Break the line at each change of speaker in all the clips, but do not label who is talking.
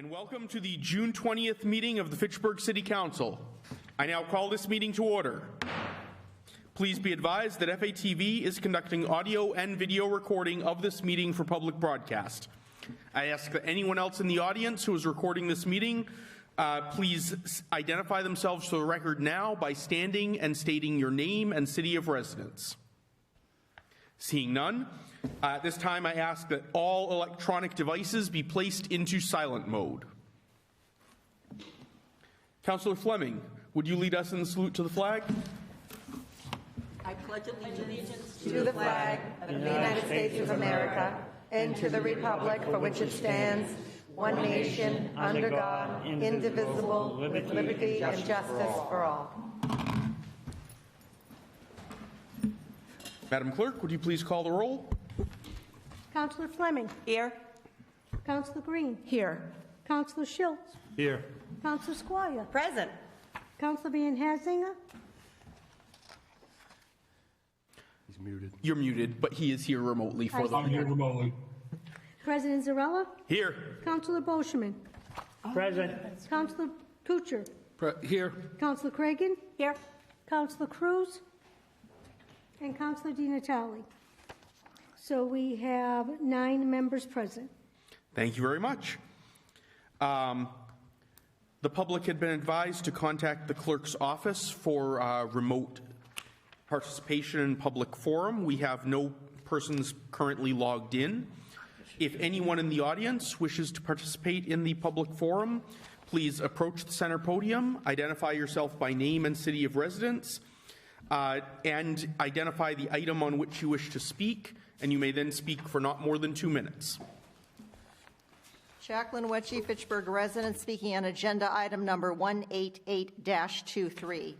And welcome to the June 20th meeting of the Fitchburg City Council. I now call this meeting to order. Please be advised that FATV is conducting audio and video recording of this meeting for public broadcast. I ask that anyone else in the audience who is recording this meeting please identify themselves for the record now by standing and stating your name and city of residence. Seeing none, at this time I ask that all electronic devices be placed into silent mode. Councillor Fleming, would you lead us in the salute to the flag?
I pledge allegiance
to the flag of the United States of America and to the republic for which it stands, one nation, under God, indivisible, with liberty and justice for all.
Madam Clerk, would you please call the roll?
Councillor Fleming.
Here.
Councillor Green.
Here.
Councillor Schultz.
Here.
Councillor Squire.
Present.
Councillor Van Hazinger.
He's muted.
You're muted, but he is here remotely for the
I'm here remotely.
President Zarella.
Here.
Councillor Boschman.
Present.
Councillor Kuchar.
Here.
Councillor Cragen.
Here.
Councillor Cruz. And Councillor Di Natale. So we have 9 members present.
Thank you very much. The public had been advised to contact the clerk's office for remote participation in public forum. We have no persons currently logged in. If anyone in the audience wishes to participate in the public forum, please approach the center podium, identify yourself by name and city of residence, and identify the item on which you wish to speak, and you may then speak for not more than 2 minutes.
Jacqueline Wetchey, Fitchburg resident, speaking on agenda item number 188-23.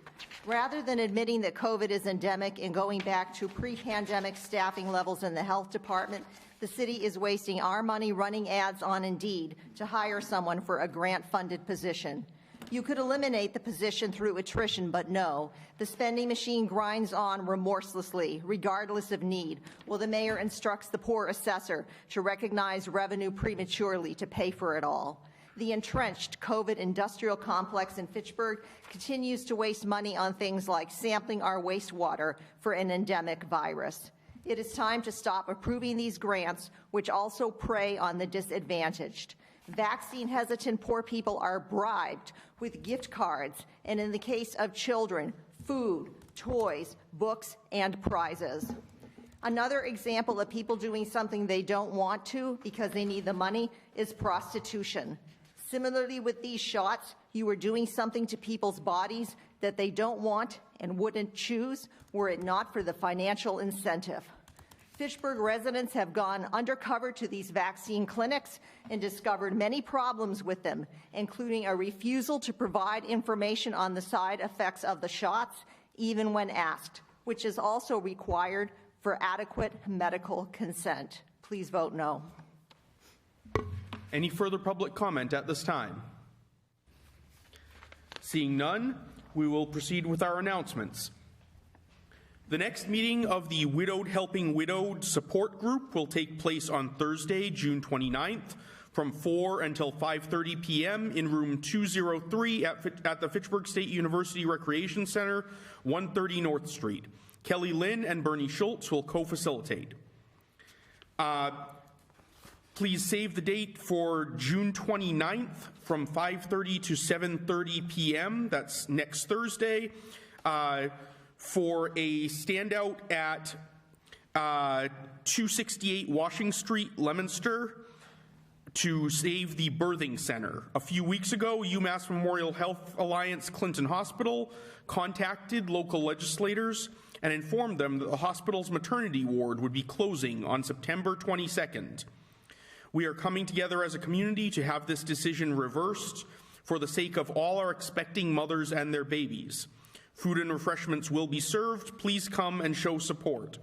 Rather than admitting that COVID is endemic and going back to pre-pandemic staffing levels in the health department, the city is wasting our money running ads on Indeed to hire someone for a grant-funded position. You could eliminate the position through attrition, but no. The spending machine grinds on remorselessly, regardless of need, while the mayor instructs the poor assessor to recognize revenue prematurely to pay for it all. The entrenched COVID industrial complex in Fitchburg continues to waste money on things like sampling our wastewater for an endemic virus. It is time to stop approving these grants, which also prey on the disadvantaged. Vaccine-hesitant poor people are bribed with gift cards, and in the case of children, food, toys, books, and prizes. Another example of people doing something they don't want to because they need the money is prostitution. Similarly with these shots, you are doing something to people's bodies that they don't want and wouldn't choose were it not for the financial incentive. Fitchburg residents have gone undercover to these vaccine clinics and discovered many problems with them, including a refusal to provide information on the side effects of the shots, even when asked, which is also required for adequate medical consent. Please vote no.
Any further public comment at this time? Seeing none, we will proceed with our announcements. The next meeting of the Widowed Helping Widowed Support Group will take place on Thursday, June 29th from 4 until 5:30 p.m. in room 203 at the Fitchburg State University Recreation Center, 130 North Street. Kelly Lynn and Bernie Schultz will co-facilitate. Please save the date for June 29th from 5:30 to 7:30 p.m. That's next Thursday. For a standout at 268 Washington Street, Leominster, to save the birthing center. A few weeks ago, UMass Memorial Health Alliance Clinton Hospital contacted local legislators and informed them that the hospital's maternity ward would be closing on September 22nd. We are coming together as a community to have this decision reversed for the sake of all our expecting mothers and their babies. Food and refreshments will be served. Please come and show support.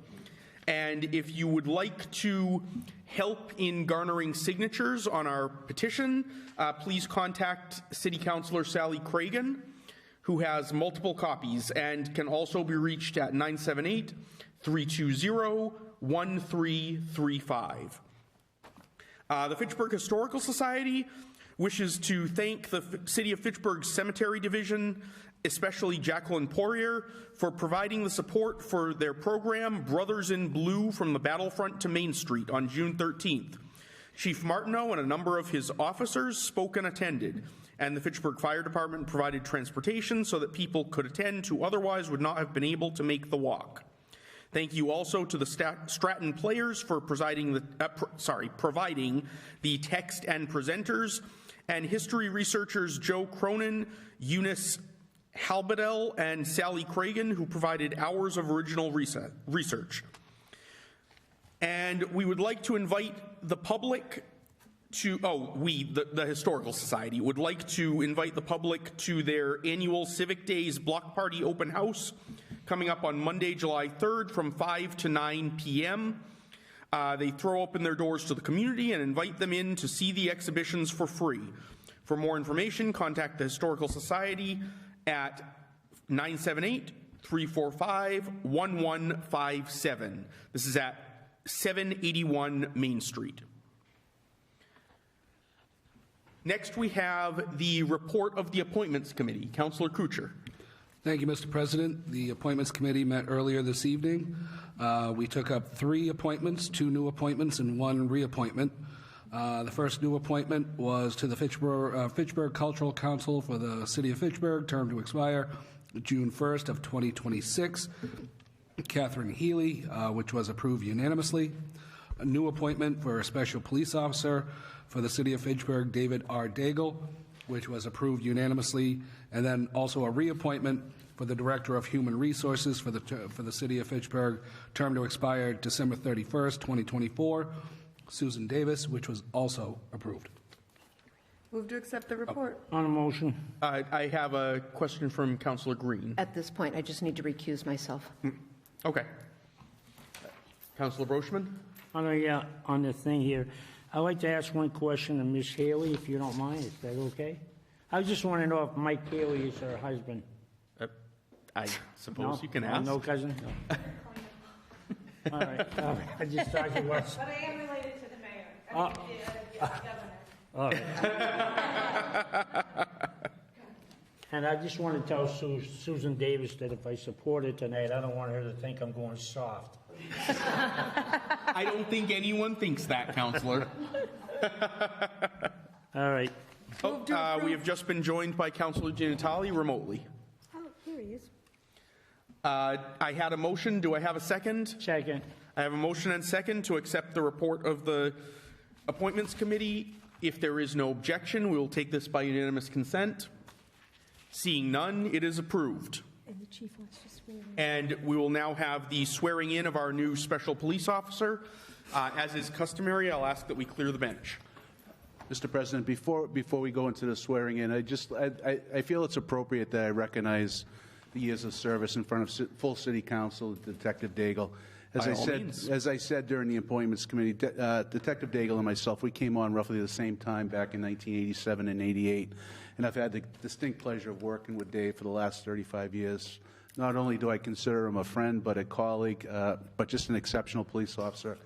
And if you would like to help in garnering signatures on our petition, please contact City Councillor Sally Cragen, who has multiple copies and can also be reached at 978-320-1335. The Fitchburg Historical Society wishes to thank the City of Fitchburg Cemetery Division, especially Jacqueline Poirier, for providing the support for their program, Brothers in Blue from the Battlefront to Main Street on June 13th. Chief Martineau and a number of his officers spoke and attended, and the Fitchburg Fire Department provided transportation so that people could attend who otherwise would not have been able to make the walk. Thank you also to the Stratton players for providing the text and presenters, and history researchers Joe Cronin, Eunice Halbedel, and Sally Cragen, who provided hours of original research. And we would like to invite the public to, the Historical Society, would like to invite the public to their annual Civic Days Block Party Open House coming up on Monday, July 3rd from 5 to 9 p.m. They throw open their doors to the community and invite them in to see the exhibitions for free. For more information, contact the Historical Society at 978-345-1157. This is at 781 Main Street. Next, we have the report of the Appointments Committee. Councillor Kuchar.
Thank you, Mr. President. The Appointments Committee met earlier this evening. We took up 3 appointments, 2 new appointments, and 1 reappointment. The first new appointment was to the Fitchburg Cultural Council for the City of Fitchburg, term to expire June 1st of 2026. Catherine Healy, which was approved unanimously. A new appointment for a special police officer for the City of Fitchburg, David R. Daigle, which was approved unanimously, and then also a reappointment for the Director of Human Resources for the City of Fitchburg, term to expire December 31st, 2024, Susan Davis, which was also approved.
Move to accept the report.
On a motion.
I have a question from Councillor Green.
At this point, I just need to recuse myself.
Okay. Councillor Brochman?
On the thing here, I'd like to ask one question to Ms. Haley, if you don't mind. Is that okay? I just want to know if Mike Haley is her husband.
I suppose
No?
you can ask.
No, cousin? No. All right. I just thought you was.
But I am related to the mayor.
All right. And I just want to tell Susan Davis that if I support it tonight, I don't want her to think I'm going soft.
I don't think anyone thinks that, Councillor.
All right.
We have just been joined by Councillor Di Natale remotely.
Oh, here he is.
I had a motion. Do I have a second?
Second.
I have a motion and second to accept the report of the Appointments Committee. If there is no objection, we will take this by unanimous consent. Seeing none, it is approved.
And the chief wants to swear in.
And we will now have the swearing in of our new special police officer. As is customary, I'll ask that we clear the bench.
Mr. President, before we go into the swearing in, I feel it's appropriate that I recognize the years of service in front of full City Council, Detective Daigle. As I said during the Appointments Committee, Detective Daigle and myself, we came on roughly the same time back in 1987 and 88, and I've had the distinct pleasure of working with Dave for the last 35 years. Not only do I consider him a friend, but a colleague, but just an exceptional police officer.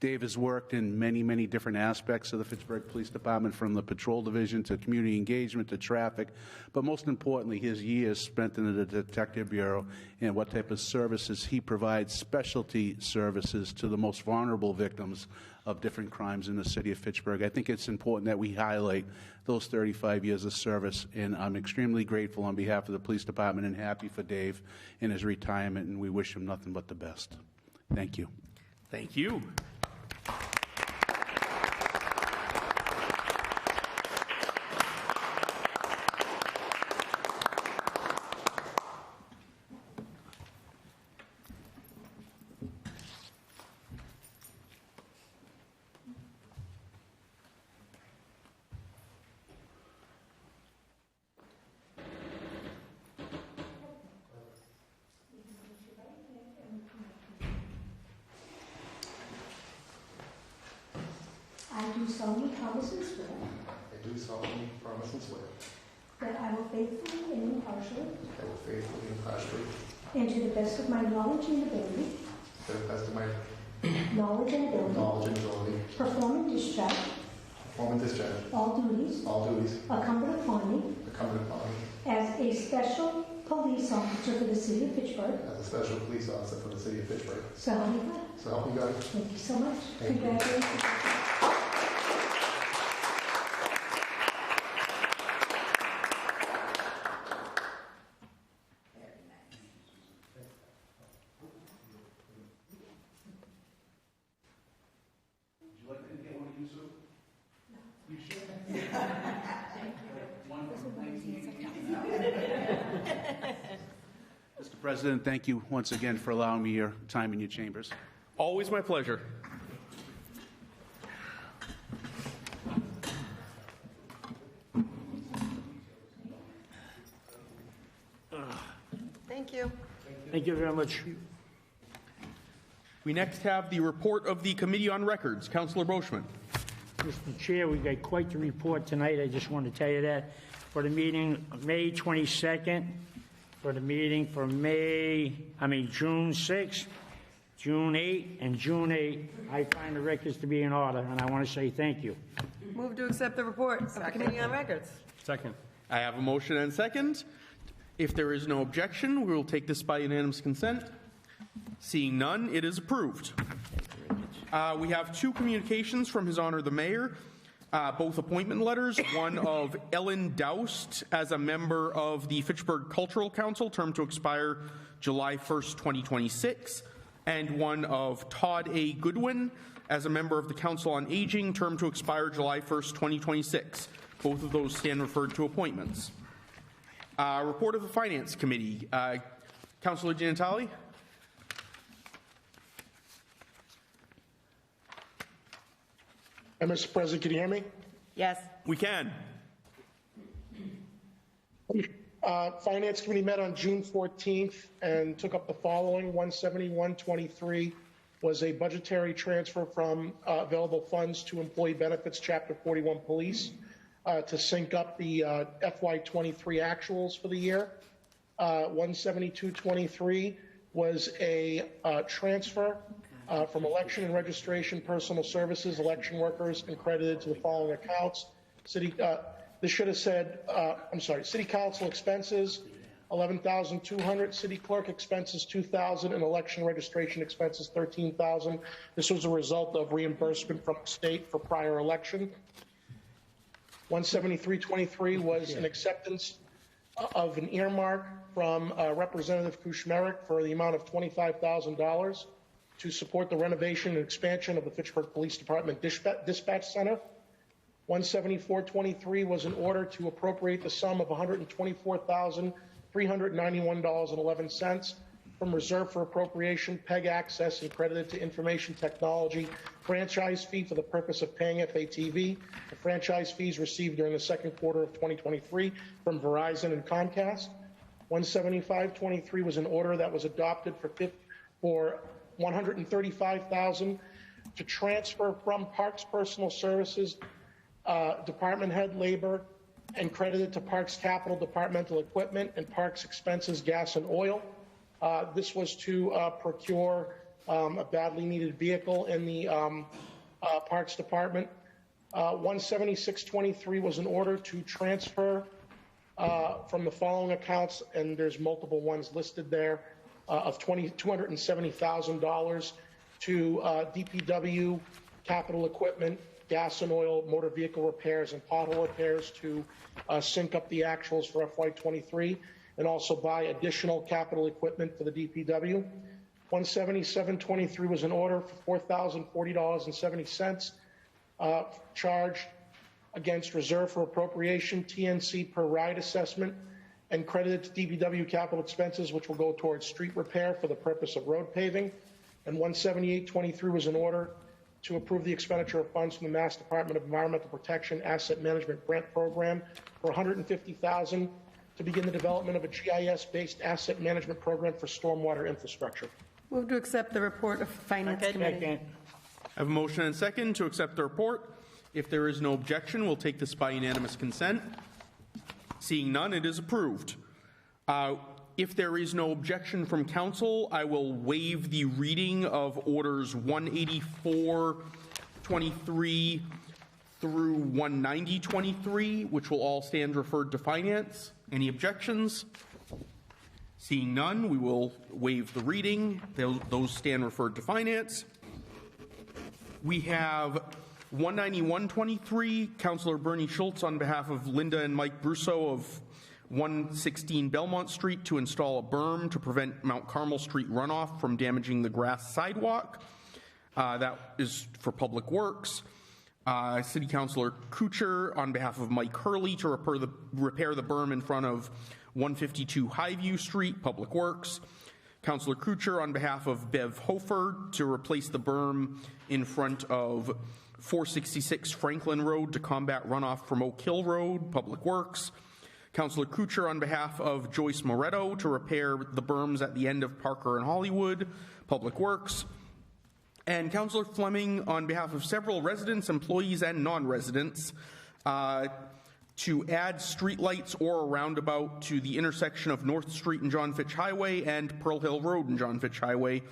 Dave has worked in many, many different aspects of the Fitchburg Police Department, from the patrol division to community engagement to traffic, but most importantly, his years spent in the Detective Bureau and what type of services he provides, specialty services to the most vulnerable victims of different crimes in the city of Fitchburg. I think it's important that we highlight those 35 years of service, and I'm extremely grateful on behalf of the police department and happy for Dave in his retirement, and we wish him nothing but the best. Thank you.
Thank you.
I do solemnly promise and swear
I do solemnly promise and swear
that I will faithfully and impartially,
that I will faithfully and impartially,
and to the best of my knowledge and ability,
to the best of my
knowledge and ability,
knowledge and ability,
perform and discharge
perform and discharge
all duties
all duties
incumbent upon me
incumbent upon me
as a special police officer for the city of Fitchburg.
as a special police officer for the city of Fitchburg.
So help me God.
So help me God.
Thank you so much.
Thank you.
Congratulations.
Mr. President, thank you once again for allowing me your time in your chambers.
Always my pleasure.
Thank you.
Thank you very much.
We next have the report of the Committee on Records. Councillor Brochman.
Mr. Chair, we got quite the report tonight. I just want to tell you that for the meeting May 22nd, for the meeting for June 6th, June 8th, and June 8th, I find the records to be in order, and I want to say thank you.
Move to accept the report of the Committee on Records.
Second.
I have a motion and second. If there is no objection, we will take this by unanimous consent. Seeing none, it is approved. We have two communications from His Honor the Mayor, both appointment letters, one of Ellen Doust as a member of the Fitchburg Cultural Council, term to expire July 1st, 2026, and one of Todd A. Goodwin as a member of the Council on Aging, term to expire July 1st, 2026. Both of those stand referred to appointments. Report of the Finance Committee. Councillor Di Natale?
Mr. President, can you hear me?
Yes.
We can.
Finance Committee met on June 14th and took up the following. 17123 was a budgetary transfer from available funds to Employee Benefits Chapter 41 Police to sync up the FY23 actuals for the year. 17223 was a transfer from election and registration, personal services, election workers, and credited to the following accounts. This should have said, City Council expenses, $11,200. City Clerk expenses, $2,000, and election registration expenses, $13,000. This was a result of reimbursement from the state for prior election. 17323 was an acceptance of an earmark from Representative Kushmerek for the amount of $25,000 to support the renovation and expansion of the Fitchburg Police Department Dispatch Center. 17423 was an order to appropriate the sum of $124,391.11 from Reserve for Appropriation, PEG Access, and credited to Information Technology franchise fee for the purpose of paying FATV. The franchise fees received during the second quarter of 2023 from Verizon and Comcast. 17523 was an order that was adopted for $135,000 to transfer from Parks Personal Services Department Head Labor and credited to Parks Capital Departmental Equipment and Parks Expenses Gas and Oil. This was to procure a badly needed vehicle in the Parks Department. 17623 was an order to transfer from the following accounts, and there's multiple ones listed there, of $270,000 to DPW, capital equipment, gas and oil, motor vehicle repairs, and pothole repairs to sync up the actuals for FY23, and also buy additional capital equipment for the DPW. 17723 was an order for $4,040.70 charge against Reserve for Appropriation, TNC per ride assessment, and credited to DPW capital expenses, which will go towards street repair for the purpose of road paving. And 17823 was an order to approve the expenditure of funds from the Mass Department of Environmental Protection Asset Management Grant Program for $150,000 to begin the development of a GIS-based asset management program for stormwater infrastructure.
Move to accept the report of the Finance Committee.
I have a motion and second to accept the report. If there is no objection, we'll take this by unanimous consent. Seeing none, it is approved. If there is no objection from council, I will waive the reading of orders 184, 23, through 19023, which will all stand referred to finance. Any objections? Seeing none, we will waive the reading. Those stand referred to finance. We have 19123, Councillor Bernie Schultz on behalf of Linda and Mike Brousseau of 116 Belmont Street to install a berm to prevent Mount Carmel Street runoff from damaging the grass sidewalk. That is for Public Works. City Councilor Kuchar on behalf of Mike Hurley to repair the berm in front of 152 Highview Street, Public Works. Councilor Kuchar on behalf of Bev Hofer to replace the berm in front of 466 Franklin Road to combat runoff from Oak Hill Road, Public Works. Councilor Kuchar on behalf of Joyce Moretto to repair the berms at the end of Parker and Hollywood, Public Works. And Councillor Fleming on behalf of several residents, employees, and non-residents to add streetlights or a roundabout to the intersection of North Street and John Fitch Highway and Pearl Hill Road and John Fitch Highway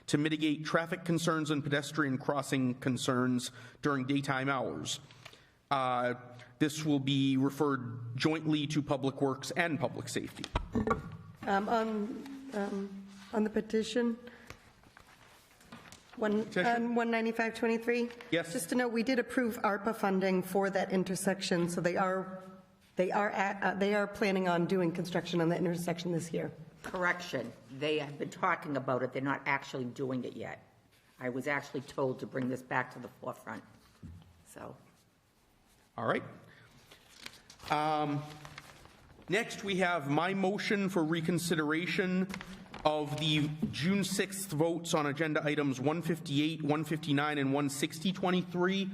to mitigate traffic concerns and pedestrian crossing concerns during daytime hours. This will be referred jointly to Public Works and Public Safety.
On the petition, 19523.
Yes.
Just to know, we did approve ARPA funding for that intersection, so they are planning on doing construction on that intersection this year.
Correction. They have been talking about it. They're not actually doing it yet. I was actually told to bring this back to the forefront. So.
All right. Next, we have my motion for reconsideration of the June 6th votes on agenda items 158, 159, and 16023.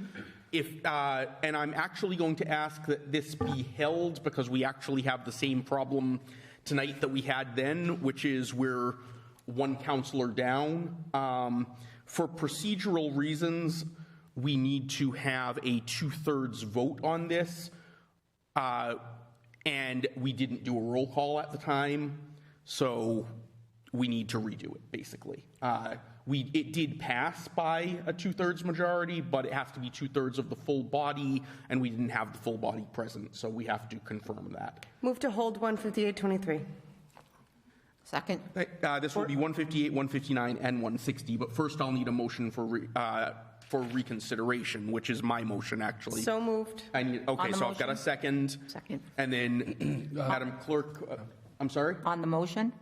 And I'm actually going to ask that this be held because we actually have the same problem tonight that we had then, which is we're one councillor down. For procedural reasons, we need to have a 2/3 vote on this. And we didn't do a roll call at the time, so we need to redo it, basically. It did pass by a 2/3 majority, but it has to be 2/3 of the full body, and we didn't have the full body present, so we have to confirm that.
Move to hold 15823.
Second.
This will be 158, 159, and 160, but first I'll need a motion for reconsideration, which is my motion, actually.
So moved.
Okay, so I've got a second.
Second.
And then, Madam Clerk, I'm sorry?
On the motion?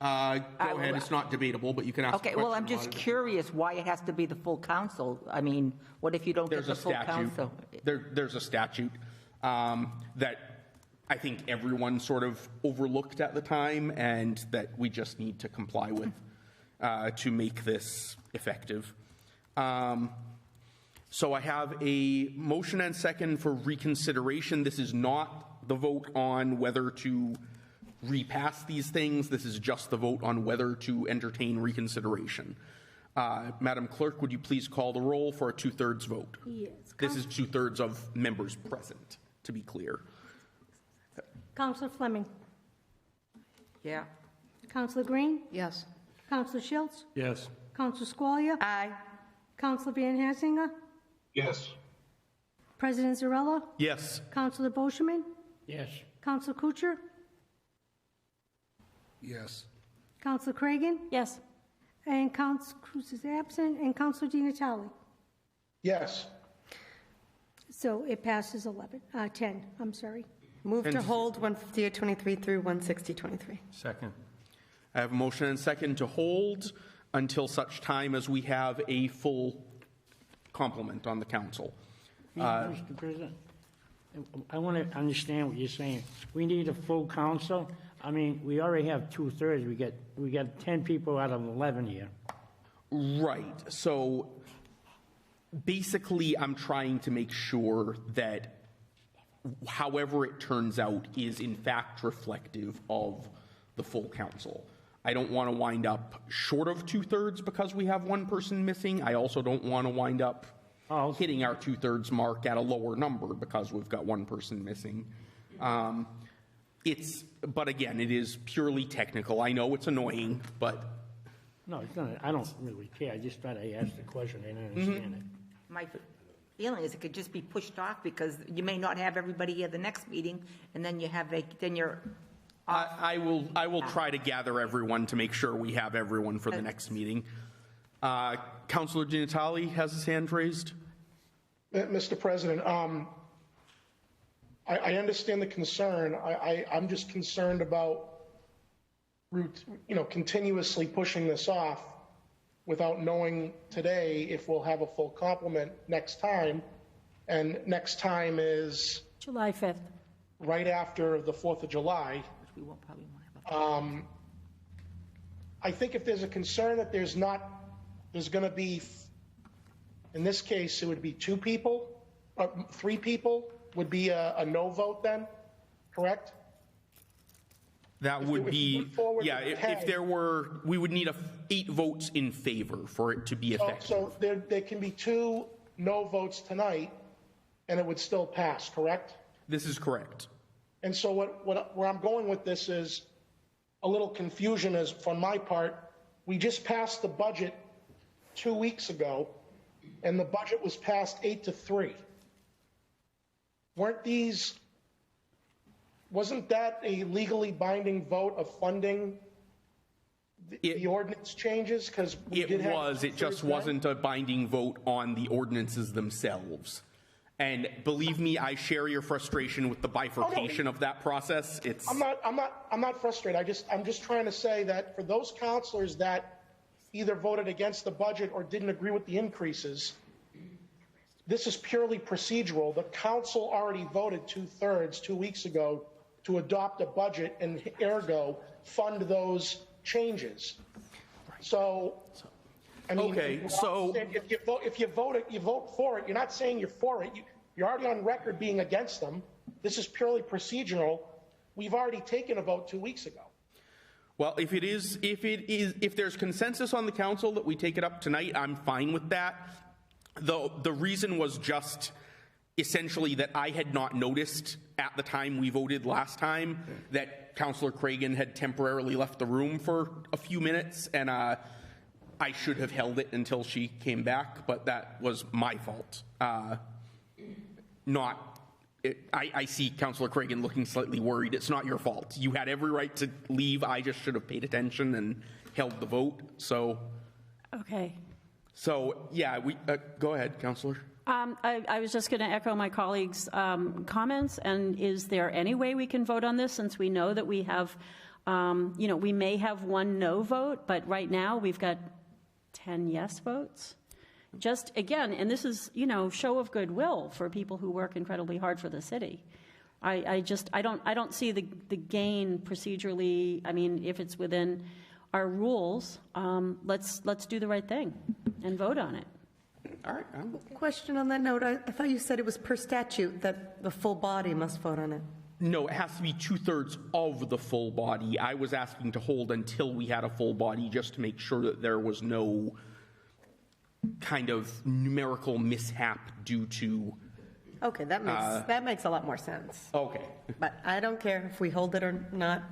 Go ahead, it's not debatable, but you can ask a
Okay,
question
well, I'm just
about it.
curious why it has to be the full council. I mean, what if you don't get the full council?
There's a statute that I think everyone sort of overlooked at the time and that we just need to comply with to make this effective. So I have a motion and second for reconsideration. This is not the vote on whether to repass these things. This is just the vote on whether to entertain reconsideration. Madam Clerk, would you please call the roll for a 2/3 vote?
Yes.
This is 2/3 of members present, to be clear.
Councillor Fleming.
Yeah.
Councillor Green.
Yes.
Councillor Schultz.
Yes.
Councillor Squalia.
Aye.
Councillor Van Hassinger.
Yes.
President Zarella.
Yes.
Councillor Boschman.
Yes.
Councillor Kuchar.
Yes.
Councillor Cragan.
Yes.
And Councillor Cruz is absent. And Councillor Di Natale.
Yes.
So it passes 10. I'm sorry.
Move to hold 15823 through 16023.
Second.
I have a motion and second to hold until such time as we have a full complement on the council.
Mr. President, I want to understand what you're saying. We need a full council. I mean, we already have 2/3. We got 10 people out of 11 here.
Right. So basically, I'm trying to make sure that however it turns out is in fact reflective of the full council. I don't want to wind up short of 2/3 because we have one person missing. I also don't want to wind up hitting our 2/3 mark at a lower number because we've got one person missing. But again, it is purely technical. I know it's annoying, but
No, it's not. I don't really care. I just thought I asked the question. I didn't understand it.
feeling is it could just be pushed off because you may not have everybody here the next meeting, and then you have, then you're off.
I will try to gather everyone to make sure we have everyone for the next meeting. Councilor Di Natale has his hand raised.
Mr. President, I understand the concern. I'm just concerned about, continuously pushing this off without knowing today if we'll have a full complement next time. And next time is
July 5th.
right after the 4th of July.
We won't probably want to have
I think if there's a concern that there's going to be, in this case, it would be 2 people, 3 people would be a no vote then, correct?
That would be, yeah, if there were, we would need 8 votes in favor for it to be effective.
So there can be 2 no votes tonight, and it would still pass, correct?
This is correct.
And so where I'm going with this is a little confusion is from my part. We just passed the budget 2 weeks ago, and the budget was passed 8-3. Wasn't that a legally binding vote of funding the ordinance changes? Because
it just wasn't a binding vote on the ordinances themselves. And believe me, I share your frustration with the bifurcation of that process.
I'm not frustrated. I'm just trying to say that for those counselors that either voted against the budget or didn't agree with the increases, this is purely procedural. The council already voted 2/3 2 weeks ago to adopt a budget and ergo fund those changes. So, I mean,
okay, so
if you vote for it. You're not saying you're for it. You're already on record being against them. This is purely procedural. We've already taken a vote 2 weeks ago.
well, if there's consensus on the council that we take it up tonight, I'm fine with that. The reason was just essentially that I had not noticed at the time we voted last time that Councillor Cragen had temporarily left the room for a few minutes, and I should have held it until she came back, but that was my fault. I see Councillor Cragen looking slightly worried. It's not your fault. You had every right to leave. I just should have paid attention and held the vote. So,
okay.
So yeah, go ahead, Councillor.
I was just going to echo my colleagues' comments. And is there any way we can vote on this, since we know that we have, we may have 1 no vote, but right now we've got 10 yes votes? Just again, and this is, show of goodwill for people who work incredibly hard for the city. I don't see the gain procedurally. I mean, if it's within our rules, let's do the right thing and vote on it.
All right.
Question on that note. I thought you said it was per statute that the full body must vote on it.
No, it has to be 2/3 of the full body. I was asking to hold until we had a full body just to make sure that there was no kind of numerical mishap due to...
Okay, that makes a lot more sense.
Okay.
But I don't care if we hold it or not.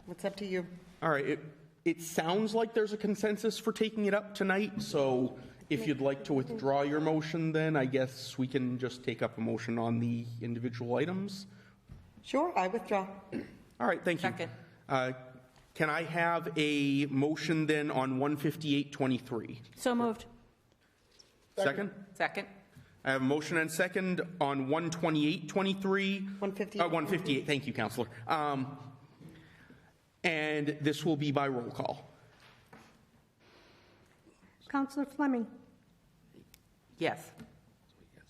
It's up to you.
All right. It sounds like there's a consensus for taking it up tonight, so if you'd like to withdraw your motion, then I guess we can just take up a motion on the individual items.
Sure, I withdraw.
All right, thank you.
Second.
Can I have a motion then on 158-23?
So moved.
Second?
Second.
I have a motion and second on 128-23.
158.
158, thank you, Councillor. And this will be by roll call.
Councillor Fleming.
Yes.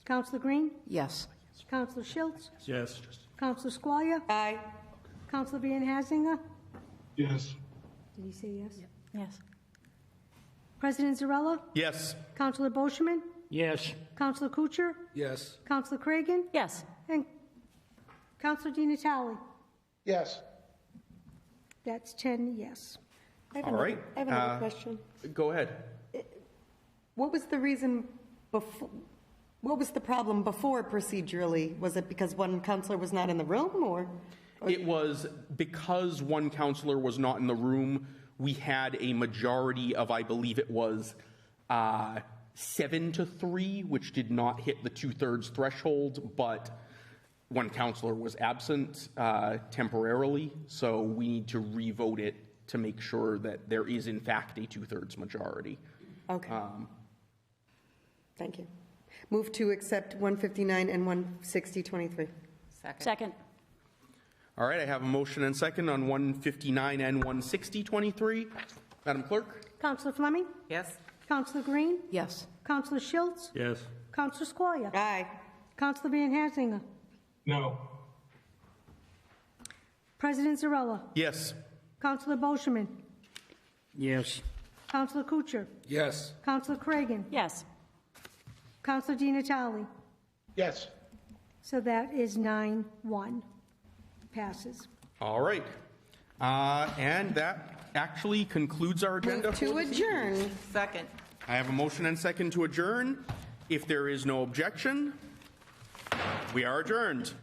Councillor Green.
Yes.
Councillor Schultz.
Yes.
Councillor Squalia.
Aye.
Councillor Van Hazinga.
Yes.
Did he say yes?
Yes.
President Zarella.
Yes.
Councillor Boschman.
Yes.
Councillor Kuchar.
Yes.
Councillor Cragen.
Yes.
And Councillor Di Natale.
Yes.
That's 10 yes.
All right.
I have another question.
Go ahead.
What was the reason before? What was the problem before procedurally? Was it because one counselor was not in the room, or?
It was because one councillor was not in the room. We had a majority of, I believe it was, 7-3, which did not hit the 2/3 threshold, but one counselor was absent temporarily, so we need to revote it to make sure that there is in fact a 2/3 majority.
Okay. Thank you. Move to accept 159 and 160-23.
Second.
All right, I have a motion and second on 159 and 160-23. Madam Clerk?
Counselor Fleming?
Yes?
Counselor Green?
Yes.
Counselor Schultz?
Yes.
Counselor Squire?
Aye.
Counselor Van Hassinger?
No.
President Zarella?
Yes.
Counselor Boschman?
Yes.
Counselor Kuchar?
Yes.
Counselor Cragan?
Yes.
Counselor Di Natale?
Yes.
So that is 9-1. Passes.
All right. And that actually concludes our agenda.
Move to adjourn.
Second.
I have a motion and second to adjourn. If there is no objection, we are adjourned.